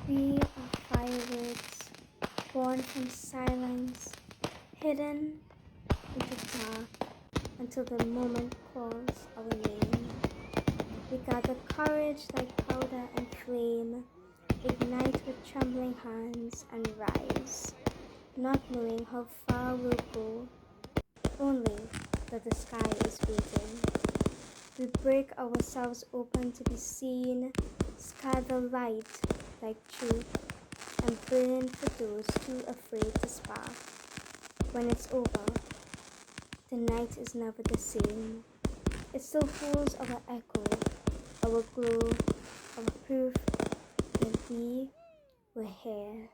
We are fireworks, born from silence, hidden in the dark until the moment calls our name. We gather courage like powder and flame, ignite with trembling hands and rise, not knowing how far we'll go, only that the sky is waiting. We break ourselves open to be seen, scatter light like truth, and burn for those too afraid to spark. When it's over, the night is never the same. It still holds our echo, our glow, our proof that we were here.